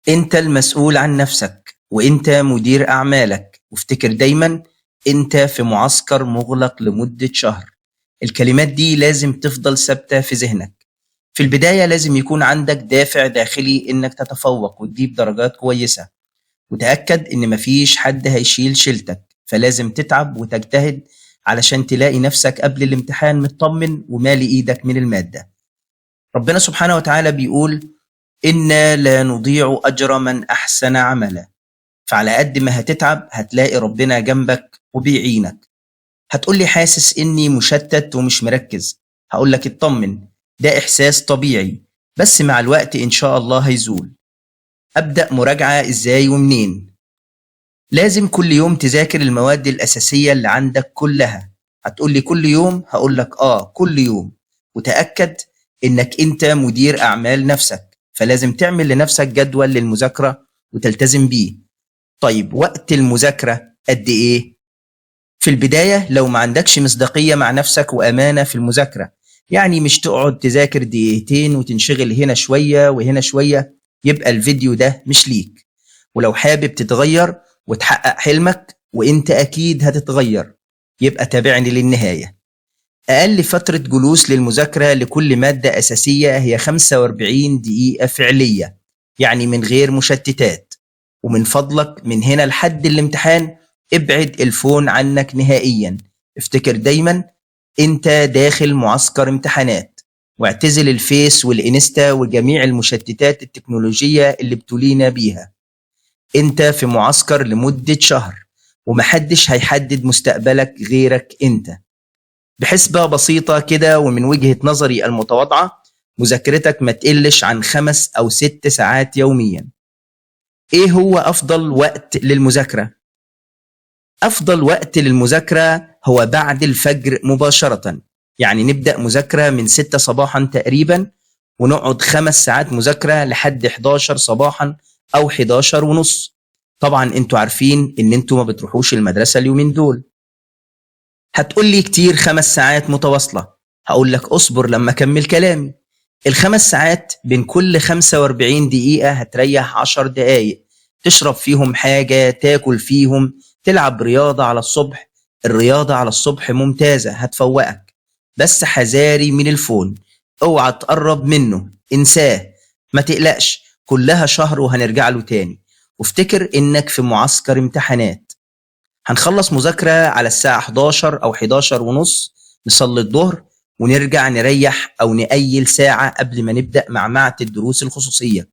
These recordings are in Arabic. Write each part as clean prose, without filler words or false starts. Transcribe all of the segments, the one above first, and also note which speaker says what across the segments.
Speaker 1: انت المسؤول عن نفسك وانت مدير اعمالك، وافتكر دايما انت في معسكر مغلق لمدة شهر. الكلمات دي لازم تفضل ثابتة في ذهنك. في البداية لازم يكون عندك دافع داخلي انك تتفوق وتجيب درجات كويسة، وتأكد ان مفيش حد هيشيل شيلتك، فلازم تتعب وتجتهد علشان تلاقي نفسك قبل الامتحان مطمن ومالي ايدك من المادة. ربنا سبحانه وتعالى بيقول: إنا لا نضيع أجر من أحسن عملا. فعلى قد ما هتتعب هتلاقي ربنا جنبك وبيعينك. هتقولي حاسس إني مشتت ومش مركز. هقولك اطمن، ده إحساس طبيعي، بس مع الوقت إن شاء الله هيزول. أبدأ مراجعة إزاي ومنين؟ لازم كل يوم تذاكر المواد الأساسية اللي عندك كلها. هتقولي كل يوم؟ هقولك كل يوم. وتأكد إنك أنت مدير أعمال نفسك، فلازم تعمل لنفسك جدول للمذاكرة وتلتزم بيه. طيب وقت المذاكرة قد إيه؟ في البداية لو ما عندكش مصداقية مع نفسك وأمانة في المذاكرة، يعني مش تقعد تذاكر دقيقتين وتنشغل هنا شوية وهنا شوية، يبقى الفيديو ده مش ليك. ولو حابب تتغير وتحقق حلمك، وانت اكيد هتتغير، يبقى تابعني للنهاية. اقل فترة جلوس للمذاكرة لكل مادة اساسية هي 45 دقيقة فعلية، يعني من غير مشتتات. ومن فضلك من هنا لحد الامتحان ابعد الفون عنك نهائيا. افتكر دايما انت داخل معسكر امتحانات، واعتزل الفيس والانستا وجميع المشتتات التكنولوجية اللي بتولينا بيها. انت في معسكر لمدة شهر، ومحدش هيحدد مستقبلك غيرك انت. بحسبة بسيطة كده ومن وجهة نظري المتواضعة، مذاكرتك ما تقلش عن 5 أو 6 ساعات يوميا. ايه هو افضل وقت للمذاكرة؟ افضل وقت للمذاكرة هو بعد الفجر مباشرة. يعني نبدأ مذاكرة من 6 صباحا تقريبا، ونقعد 5 ساعات مذاكرة لحد 11 صباحا أو 11 ونص. طبعا انتوا عارفين ان انتوا ما بتروحوش المدرسة اليومين دول. هتقولي كتير 5 ساعات متواصلة. هقول لك اصبر لما اكمل كلامي. الخمس ساعات بين كل 45 دقيقة هتريح 10 دقايق، تشرب فيهم حاجة، تاكل فيهم، تلعب رياضة على الصبح. الرياضة على الصبح ممتازة، هتفوقك. بس حذاري من الفون، اوعى تقرب منه، انساه. ما تقلقش، كلها شهر وهنرجع له تاني. وافتكر انك في معسكر امتحانات. هنخلص مذاكرة على الساعة 11 أو 11 ونص، نصلي الظهر ونرجع نريح أو نقيل ساعة قبل ما نبدأ معمعة الدروس الخصوصية.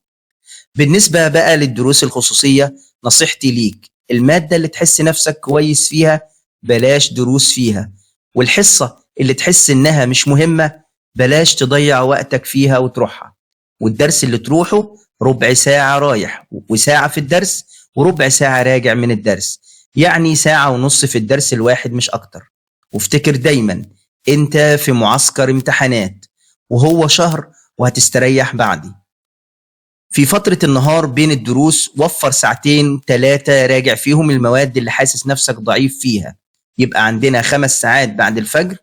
Speaker 1: بالنسبة بقى للدروس الخصوصية، نصيحتي ليك: المادة اللي تحس نفسك كويس فيها بلاش دروس فيها، والحصة اللي تحس إنها مش مهمة بلاش تضيع وقتك فيها وتروحها. والدرس اللي تروحه ربع ساعة رايح وساعة في الدرس، وربع ساعة راجع من الدرس، يعني ساعة ونص في الدرس الواحد مش أكتر. وافتكر دايما انت في معسكر امتحانات، وهو شهر وهتستريح بعدي. في فترة النهار بين الدروس وفر ساعتين 3 راجع فيهم المواد اللي حاسس نفسك ضعيف فيها. يبقى عندنا 5 ساعات بعد الفجر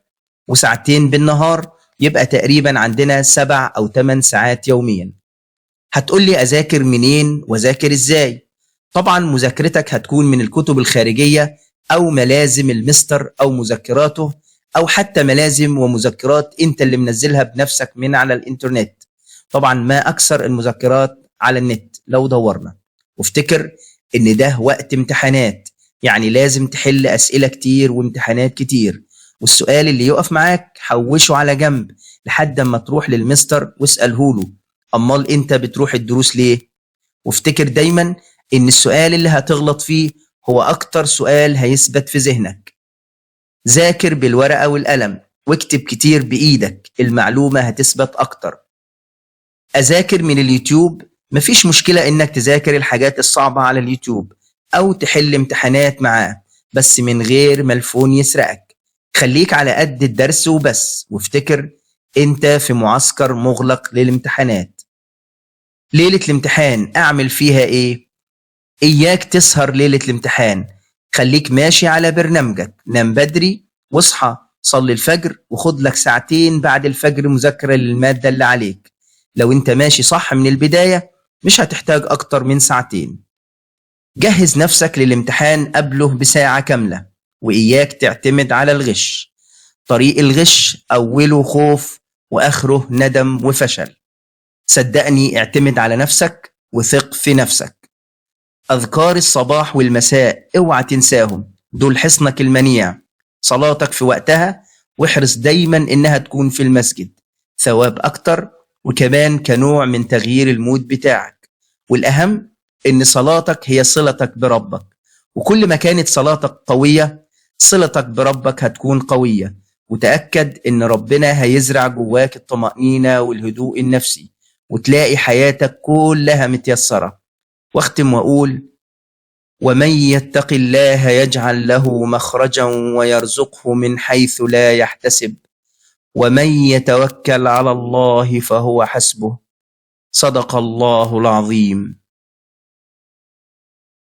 Speaker 1: وساعتين بالنهار، يبقى تقريبا عندنا 7 أو 8 ساعات يوميا. هتقولي أذاكر منين وذاكر إزاي؟ طبعا مذاكرتك هتكون من الكتب الخارجية أو ملازم المستر أو مذكراته، أو حتى ملازم ومذكرات أنت اللي منزلها بنفسك من على الإنترنت. طبعا ما أكثر المذكرات على النت لو دورنا. وافتكر إن ده وقت امتحانات، يعني لازم تحل أسئلة كتير وامتحانات كتير. والسؤال اللي يقف معاك حوشه على جنب لحد ما تروح للمستر واسأله له: أمال أنت بتروح الدروس ليه؟ وافتكر دايما إن السؤال اللي هتغلط فيه هو أكتر سؤال هيثبت في ذهنك. ذاكر بالورقة والقلم واكتب كتير بإيدك، المعلومة هتثبت أكتر. أذاكر من اليوتيوب؟ مفيش مشكلة إنك تذاكر الحاجات الصعبة على اليوتيوب أو تحل امتحانات معاه، بس من غير ما الفون يسرقك. خليك على قد الدرس وبس. وافتكر أنت في معسكر مغلق للامتحانات. ليلة الامتحان أعمل فيها إيه؟ إياك تسهر ليلة الامتحان. خليك ماشي على برنامجك، نام بدري واصحى صلي الفجر وخد لك ساعتين بعد الفجر مذاكرة للمادة اللي عليك. لو انت ماشي صح من البداية مش هتحتاج أكتر من ساعتين. جهز نفسك للامتحان قبله بساعة كاملة، وإياك تعتمد على الغش. طريق الغش أوله خوف وآخره ندم وفشل. صدقني، اعتمد على نفسك وثق في نفسك. أذكار الصباح والمساء اوعى تنساهم، دول حصنك المنيع. صلاتك في وقتها، واحرص دايما إنها تكون في المسجد، ثواب أكتر، وكمان كنوع من تغيير المود بتاعك. والأهم إن صلاتك هي صلتك بربك، وكل ما كانت صلاتك قوية صلتك بربك هتكون قوية. وتأكد إن ربنا هيزرع جواك الطمأنينة والهدوء النفسي، وتلاقي حياتك كلها متيسرة. واختم وأقول: ومن يتق الله يجعل له مخرجا ويرزقه من حيث لا يحتسب، ومن يتوكل على الله فهو حسبه. صدق الله العظيم.